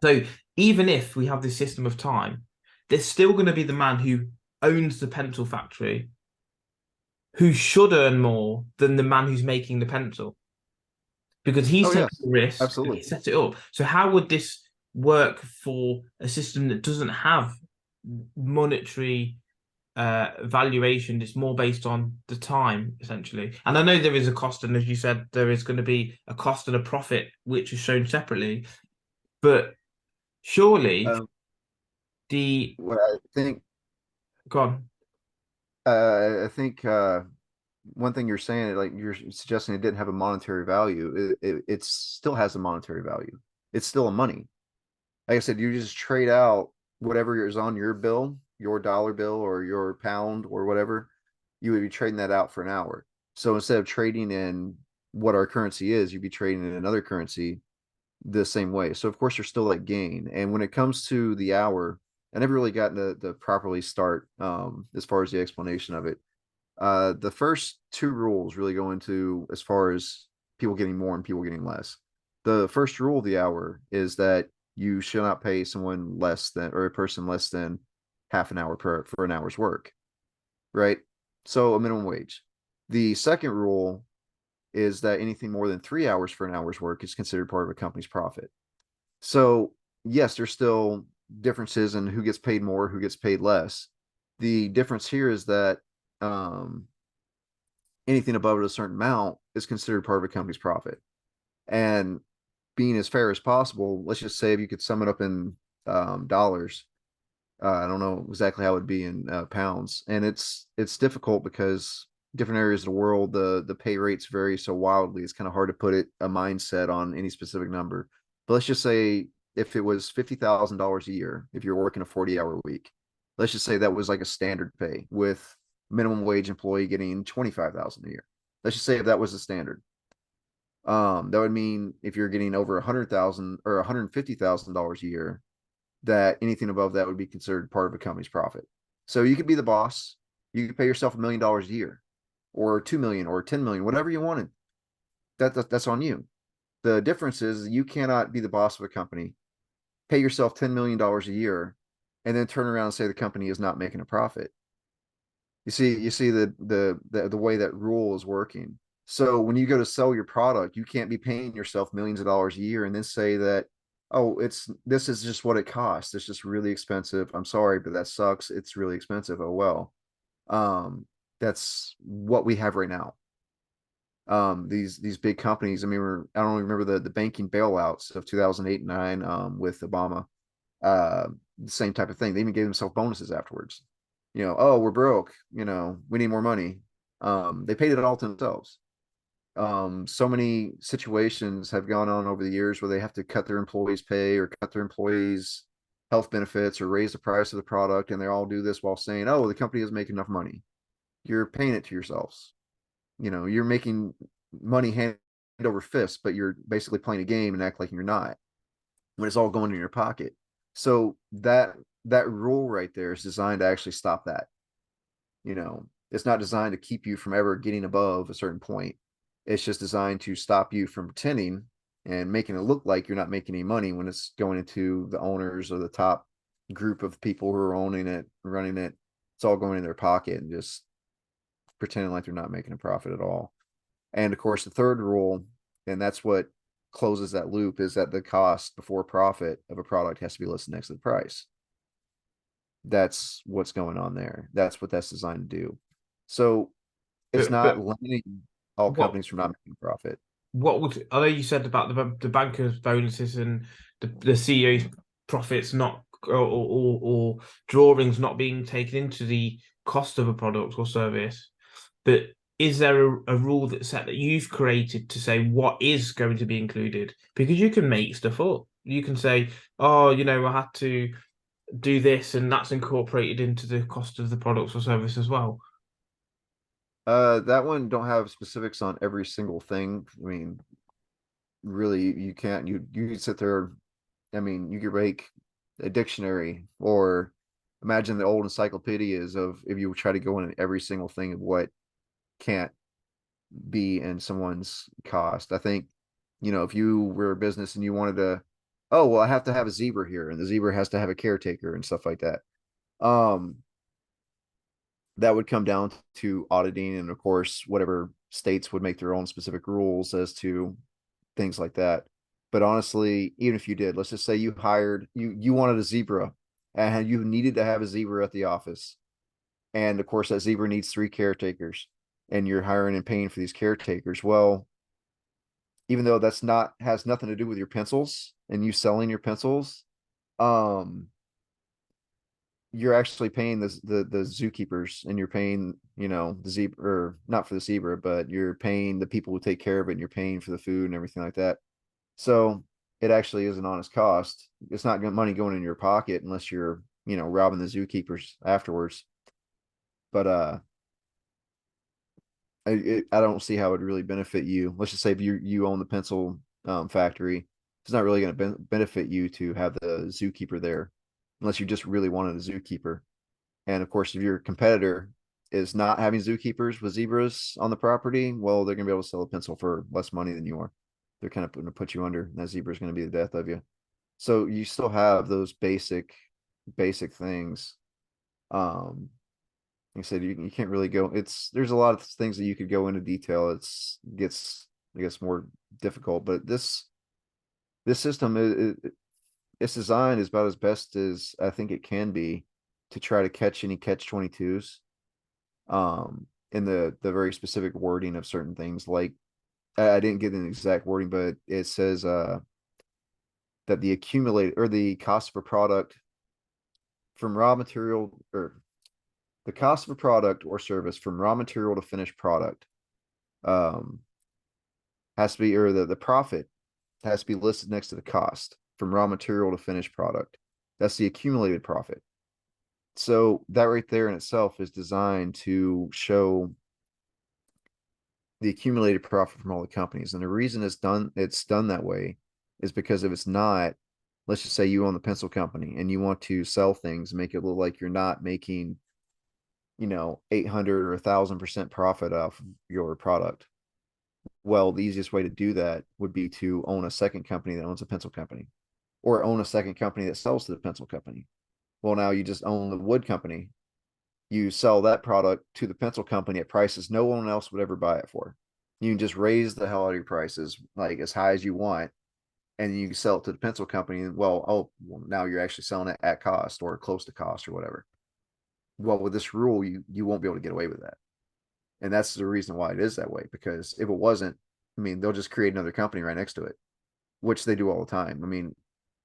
So even if we have this system of time, there's still going to be the man who owns the pencil factory who should earn more than the man who's making the pencil, because he's Oh, taking yes, the risk and he absolutely. set it up. So how would this work for a system that doesn't have monetary valuation? It's more based on the time, essentially. And I know there is a cost, and as you said, there is going to be a cost and a profit, which is shown separately. But Surely Um, the what I think, God, I think one thing you're saying, like you're suggesting it didn't have a monetary value. It still has a monetary value. It's still a money. Like I said, you just trade out whatever is on your bill, your dollar bill or your pound or whatever, you would be trading that out for an hour. So instead of trading in what our currency is, you'd be trading in another currency the same way. So of course there's still that gain. And when it comes to the hour, I never really gotten to properly start as far as the explanation of it. The first two rules really go into as far as people getting more and people getting less. The first rule of the hour is that you shall not pay someone less than, or a person less than half an hour for an hour's work, right? So a minimum wage. The second rule is that anything more than 3 hours for an hour's work is considered part of a company's profit. So yes, there's still differences in who gets paid more, who gets paid less. The difference here is that um, anything above a certain amount is considered part of a company's profit. And being as fair as possible, let's just say if you could sum it up in dollars, I don't know exactly how it would be in pounds, and it's difficult because different areas of the world the pay rates vary so wildly. It's kind of hard to put a mindset on any specific number. But let's just say if it was $50,000 a year, if you're working a 40-hour week, let's just say that was like a standard pay with minimum wage employee getting 25,000 a year. Let's just say if that was the standard. That would mean if you're getting over 100,000 or $150,000 a year, that anything above that would be considered part of a company's profit. So you could be the boss. You could pay yourself $1 million a year, or 2 million, or 10 million, whatever you wanted. That's on you. The difference is you cannot be the boss of a company, pay yourself $10 million a year, and then turn around and say the company is not making a profit. You see the way that rule is working. So when you go to sell your product, you can't be paying yourself millions of dollars a year and then say that, oh, this is just what it costs. It's just really expensive. I'm sorry, but that sucks. It's really expensive. Oh well. Um, that's what we have right now. These big companies. I mean, I don't remember the banking bailouts of 2008 and 9 with Obama. Uh, the same type of thing. They even gave themselves bonuses afterwards. Oh, we're broke. We need more money. They paid it all to themselves. So many situations have gone on over the years where they have to cut their employees' pay or cut their employees' health benefits or raise the price of the product, and they all do this while saying, "Oh, the company doesn't make enough money." You're paying it to yourselves. You're making money hand over fist, but you're basically playing a game and act like you're not when it's all going in your pocket. So that rule right there is designed to actually stop that. It's not designed to keep you from ever getting above a certain point. It's just designed to stop you from pretending and making it look like you're not making any money when it's going into the owners or the top group of people who are owning it, running it. It's all going in their pocket and just pretending like they're not making a profit at all. And of course, the third rule, and that's what closes that loop, is that the cost before profit of a product has to be listed next to the price. That's what's going on there. That's what that's designed to do. So it's not but limiting all what companies from not making profit. what would I know you said about the bankers' bonuses and the CEO's profits not or drawings not being taken into the cost of a product or service, but is there a rule that's set that you've created to say what is going to be included? Because you can make stuff up. You can say, oh, I had to do this, and that's incorporated into the cost of the products or service as well. That one don't have specifics on every single thing. I mean, really, you can't. You sit there. I mean, you could make a dictionary or imagine the old encyclopedias of if you try to go in every single thing of what can't be in someone's cost. I think, if you were a business and you wanted to, oh, well, I have to have a zebra here and the zebra has to have a caretaker and stuff like that. Um, that would come down to auditing and of course whatever states would make their own specific rules as to things like that. But honestly, even if you did, let's just say you wanted a zebra and you needed to have a zebra at the office. And of course that zebra needs 3 caretakers and you're hiring and paying for these caretakers. Well, even though that's not has nothing to do with your pencils and you selling your pencils, um, you're actually paying the zookeepers, and you're paying, the zebra, or not for the zebra, but you're paying the people who take care of it, and you're paying for the food and everything like that. So it actually is an honest cost. It's not money going in your pocket unless you're, robbing the zookeepers afterwards. But I don't see how it would really benefit you. Let's just say if you own the pencil factory, it's not really going to benefit you to have the zookeeper there, unless you just really wanted a zookeeper. And of course, if your competitor is not having zookeepers with zebras on the property, well, they're going to be able to sell a pencil for less money than you are. They're kind of going to put you under. And that zebra is going to be the death of you. So you still have those basic things. Like I said, you can't really go. There's a lot of things that you could go into detail. Gets, I guess, more difficult. But this system its design is about as best as I think it can be to try to catch any catch-22s in the very specific wording of certain things. Like, I didn't get an exact wording, but it says that the accumulated, or the cost of a product from raw material, or the cost of a product or service from raw material to finished product um has to be, or the profit has to be listed next to the cost from raw material to finished product. That's the accumulated profit. So that right there in itself is designed to show the accumulated profit from all the companies. And the reason it's done that way is because if it's not, let's just say you own the pencil company and you want to sell things and make it look like you're not making, 800 or 1,000% profit off your product. Well, the easiest way to do that would be to own a second company that owns a pencil company, or own a second company that sells to the pencil company. Well, now you just own the wood company. You sell that product to the pencil company at prices no one else would ever buy it for. You can just raise the hell out of your prices, like as high as you want, and you can sell it to the pencil company. Well, now you're actually selling it at cost or close to cost or whatever. Well, with this rule, you won't be able to get away with that. And that's the reason why it is that way, because if it wasn't, I mean, they'll just create another company right next to it, which they do all the time.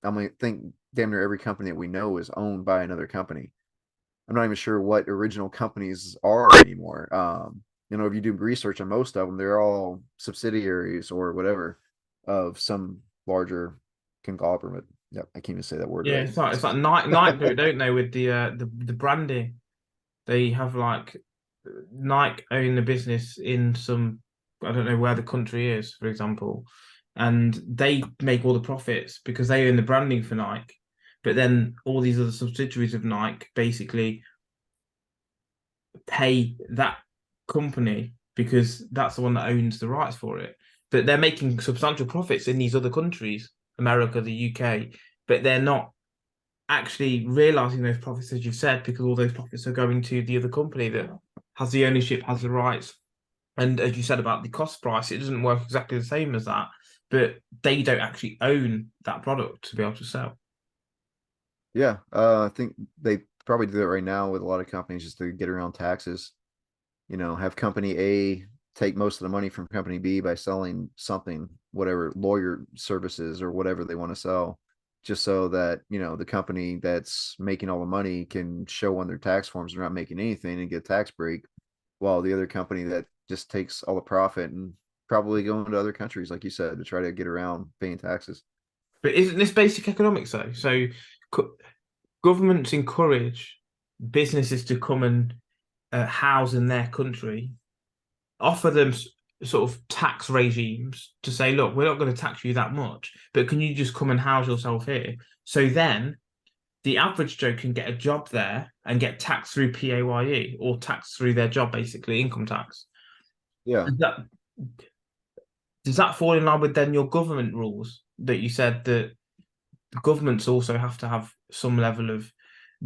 I think damn near every company that we know is owned by another company. I'm not even sure what original companies are anymore. If you do research on most of them, they're all subsidiaries or whatever of some larger conglomerate. Yep, I can't even say that word Yeah, right. it's like Nike do it, don't they, with the branding? They have like Nike own the business in some, I don't know where the country is, for example, and they make all the profits because they own the branding for Nike. But then all these other subsidiaries of Nike basically pay that company because that's the one that owns the rights for it. But they're making substantial profits in these other countries, America, the UK, but they're not actually realizing those profits, as you said, because all those profits are going to the other company that has the ownership, has the rights. And as you said about the cost price, it doesn't work exactly the same as that, but they don't actually own that product to be able to sell. Yeah, I think they probably do that right now with a lot of companies just to get around taxes. Have company A take most of the money from company B by selling something, whatever, lawyer services or whatever they want to sell, just so that, the company that's making all the money can show on their tax forms they're not making anything and get a tax break, while the other company that just takes all the profit and probably go into other countries, like you said, to try to get around paying taxes. But isn't this basic economics though? So governments encourage businesses to come and house in their country, offer them sort of tax regimes to say, look, we're not going to tax you that much, but can you just come and house yourself here? So then the average Joe can get a job there and get taxed through PAYE or taxed through their job, basically income tax. Yeah. Does that fall in line with then your government rules that you said that governments also have to have some level of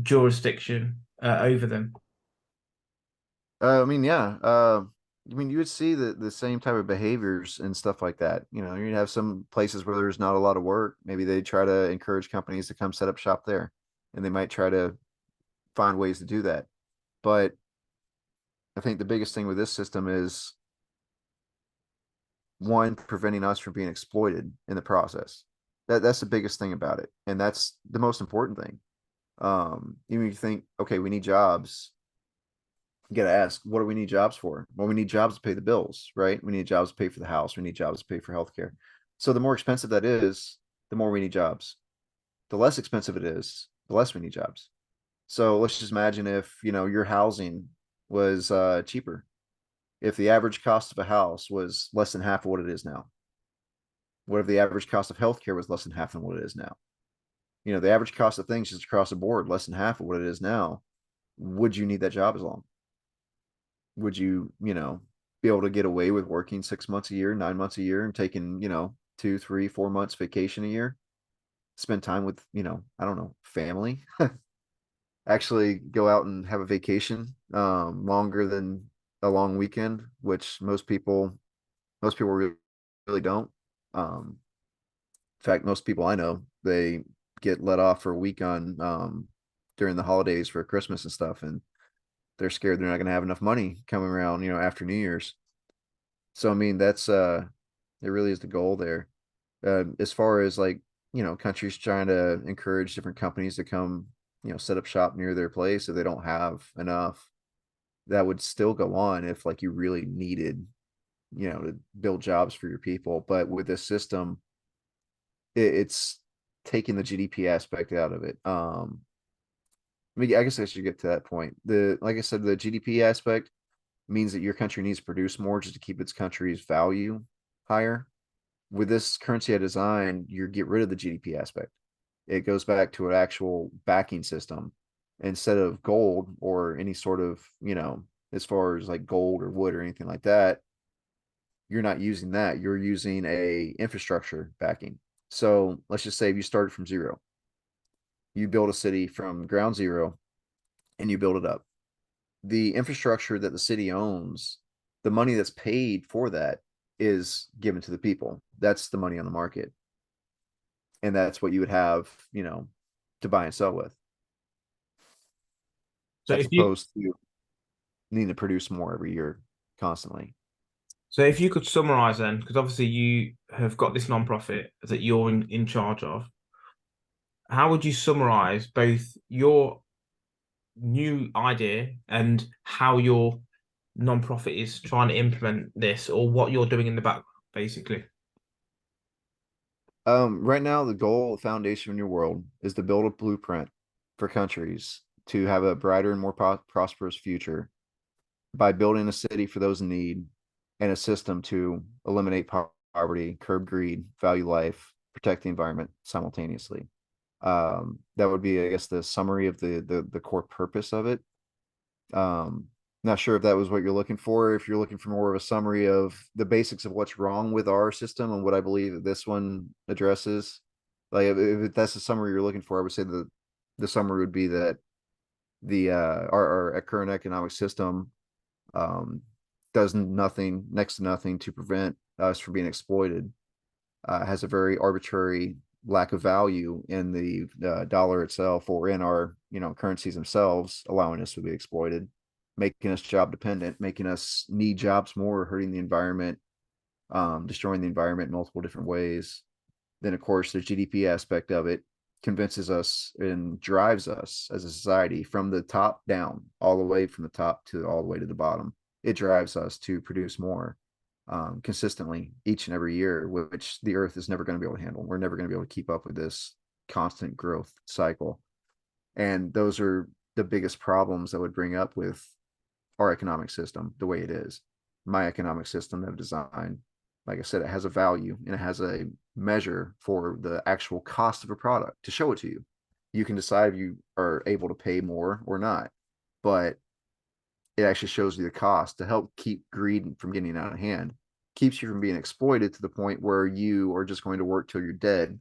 jurisdiction over them? Yeah. You would see the same type of behaviors and stuff like that. You'd have some places where there's not a lot of work. Maybe they try to encourage companies to come set up shop there, and they might try to find ways to do that. But I think the biggest thing with this system is, one, preventing us from being exploited in the process. That's the biggest thing about it, and that's the most important thing. Even if you think, okay, we need jobs, you got to ask, what do we need jobs for? Well, we need jobs to pay the bills, right? We need jobs to pay for the house. We need jobs to pay for healthcare. So the more expensive that is, the more we need jobs. The less expensive it is, the less we need jobs. So let's just imagine if, your housing was cheaper. If the average cost of a house was less than half of what it is now. What if the average cost of healthcare was less than half of what it is now? The average cost of things just across the board, less than half of what it is now. Would you need that job as long? Would you, be able to get away with working 6 months a year, 9 months a year, and taking, 2, 3, 4 months vacation a year? Spend time with, I don't know, family. Actually go out and have a vacation longer than a long weekend, which most people really don't. In fact, most people I know, they get let off for a week on during the holidays for Christmas and stuff, and they're scared they're not going to have enough money coming around, after New Year's. So I mean, that's it really is the goal there. As far as like, countries trying to encourage different companies to come, set up shop near their place if they don't have enough, that would still go on if like you really needed, to build jobs for your people. But with this system, it's taking the GDP aspect out of it. I mean, I guess I should get to that point. Like I said, the GDP aspect means that your country needs to produce more just to keep its country's value higher. With this currency I designed, you get rid of the GDP aspect. It goes back to an actual backing system instead of gold or any sort of, as far as like gold or wood or anything like that. You're not using that. You're using a infrastructure backing. So let's just say if you started from zero, you build a city from ground zero and you build it up. The infrastructure that the city owns, the money that's paid for that is given to the people. That's the money on the market. And that's what you would have, to buy and sell with, So as if you opposed to needing to produce more every year constantly. so if you could summarize then, because obviously you have got this non-profit that you're in charge of, how would you summarize both your new idea and how your non-profit is trying to implement this, or what you're doing in the background, basically? Right now, the goal, the foundation of New World is to build a blueprint for countries to have a brighter and more prosperous future by building a city for those in need and a system to eliminate poverty, curb greed, value life, protect the environment simultaneously. That would be, I guess, the summary of the core purpose of it. Um, Not sure if that was what you're looking for. If you're looking for more of a summary of the basics of what's wrong with our system and what I believe that this one addresses, like if that's the summary you're looking for, I would say the summary would be that the our current economic system does nothing, next to nothing, to prevent us from being exploited. Has a very arbitrary lack of value in the dollar itself or in our currencies themselves, allowing us to be exploited, making us job dependent, making us need jobs more, hurting the environment, destroying the environment in multiple different ways. Then of course the GDP aspect of it convinces us and drives us as a society from the top down, all the way from the top to all the way to the bottom. It drives us to produce more consistently each and every year, which the earth is never going to be able to handle. We're never going to be able to keep up with this constant growth cycle. And those are the biggest problems that would bring up with our economic system the way it is. My economic system that I've designed, like I said, it has a value and it has a measure for the actual cost of a product to show it to you. You can decide if you are able to pay more or not, but it actually shows you the cost to help keep greed from getting out of hand, keeps you from being exploited to the point where you are just going to work till you're dead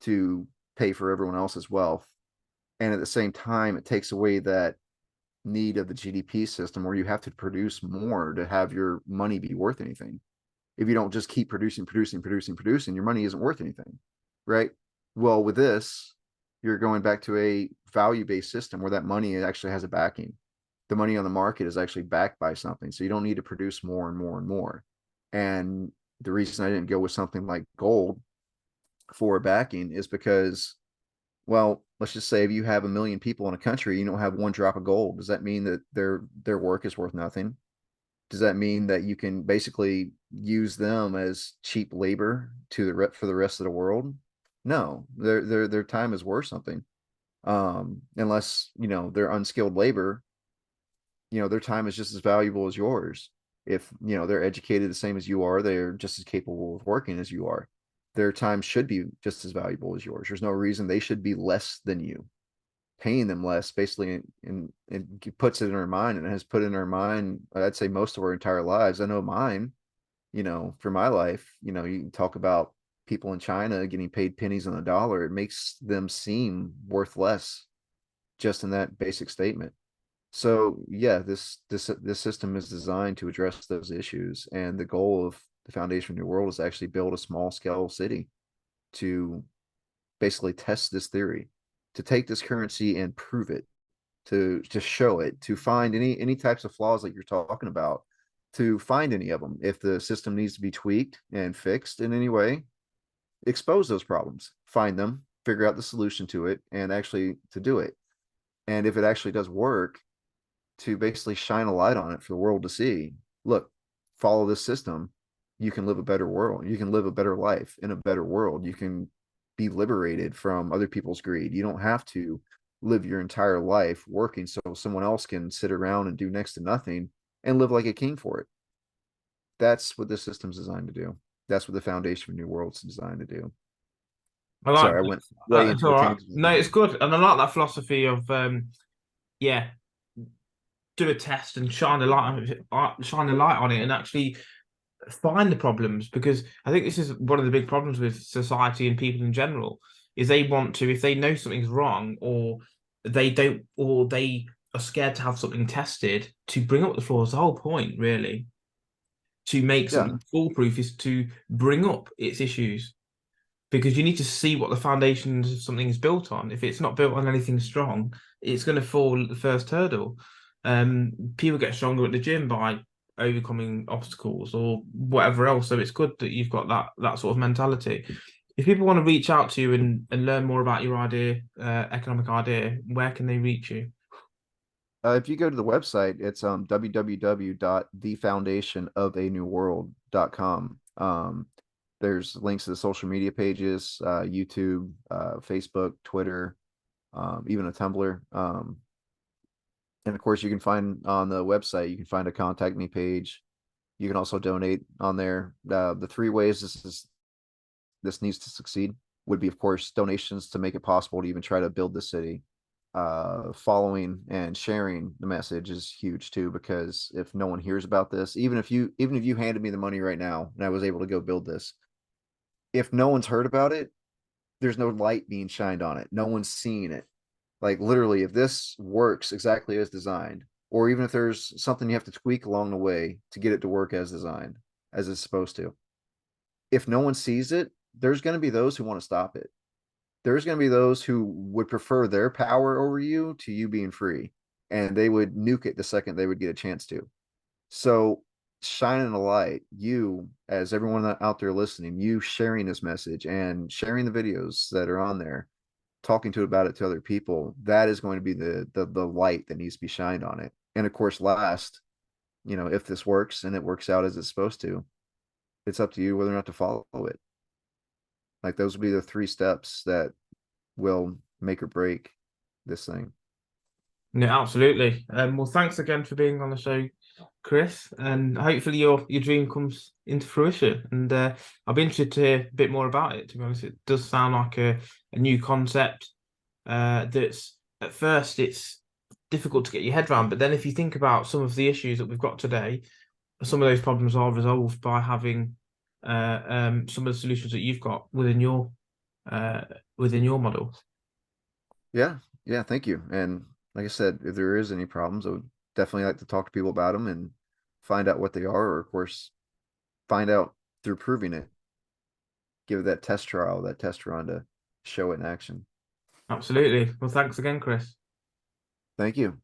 to pay for everyone else's wealth. And at the same time, it takes away that need of the GDP system where you have to produce more to have your money be worth anything. If you don't just keep producing, your money isn't worth anything, right? Well, with this, you're going back to a value-based system where that money actually has a backing. The money on the market is actually backed by something. So you don't need to produce more and more and more. And the reason I didn't go with something like gold for backing is because, well, let's just say if you have 1 million people in a country, you don't have one drop of gold. Does that mean that their work is worth nothing? Does that mean that you can basically use them as cheap labor for the rest of the world? No, their time is worth something. Unless, they're unskilled labor, their time is just as valuable as yours. If, they're educated the same as you are, they're just as capable of working as you are. Their time should be just as valuable as yours. There's no reason they should be less than you. Paying them less basically it puts it in our mind, and it has put in our mind, I'd say, most of our entire lives. I know mine, for my life, you talk about people in China getting paid pennies on the dollar. It makes them seem worth less just in that basic statement. So yeah, this system is designed to address those issues, and the goal of the Foundation of New World is actually build a small scale city to basically test this theory, to take this currency and prove it, to show it, to find any types of flaws that you're talking about, to find any of them. If the system needs to be tweaked and fixed in any way, expose those problems, find them, figure out the solution to it, and actually to do it. And if it actually does work, to basically shine a light on it for the world to see. Look, follow this system. You can live a better world. You can live a better life in a better world. You can be liberated from other people's greed. You don't have to live your entire life working so someone else can sit around and do next to nothing and live like a king for it. That's what this system's designed to do. That's what the Foundation for New World's designed to do. I like Sorry, I went way it's into all a right. tangent. No, it's good, and I like that philosophy of yeah, do a test and shine a light on it, and actually find the problems, because I think this is one of the big problems with society and people in general is they want to, if they know something's wrong, or they are scared to have something tested, to bring up the flaws. The whole point, really, to make Yeah, something foolproof is to bring up its issues, because you need to see what the foundations of something is built on. If it's not built on anything strong, it's going to fall at the first hurdle. People get stronger at the gym by overcoming obstacles or whatever else. So it's good that you've got that sort of mentality. If people want to reach out to you and learn more about your idea, economic idea, where can they reach you? if you go to the website, it's www.thefoundationofanewworld.com. There's links to the social media pages, YouTube, Facebook, Twitter, even a Tumblr. And of course, you can find on the website, you can find a contact me page. You can also donate on there. The three ways this needs to succeed would be, of course, donations to make it possible to even try to build the city. Following and sharing the message is huge too, because if no one hears about this, even if you handed me the money right now and I was able to go build this, if no one's heard about it, there's no light being shined on it. No one's seeing it. Like literally, if this works exactly as designed, or even if there's something you have to tweak along the way to get it to work as designed, as it's supposed to, if no one sees it, there's going to be those who want to stop it. There's going to be those who would prefer their power over you to you being free, and they would nuke it the second they would get a chance to. So shining a light, you, as everyone out there listening, you sharing this message and sharing the videos that are on there, talking about it to other people, that is going to be the light that needs to be shined on it. And of course, last, if this works and it works out as it's supposed to, it's up to you whether or not to follow it. Like those would be the 3 steps that will make or break this thing. No, absolutely. Well, thanks again for being on the show, Chris, and hopefully your dream comes into fruition. And I'll be interested to hear a bit more about it. To be honest, it does sound like a new concept. That's at first it's difficult to get your head around, but then if you think about some of the issues that we've got today, some of those problems are resolved by having some of the solutions that you've got uh, within your model. Yeah, yeah, thank you. And like I said, if there is any problems, I would definitely like to talk to people about them and find out what they are, or of course, find out through proving it. Give it that test trial, that test run to show it in action. Absolutely. Well, thanks again, Chris. Thank you.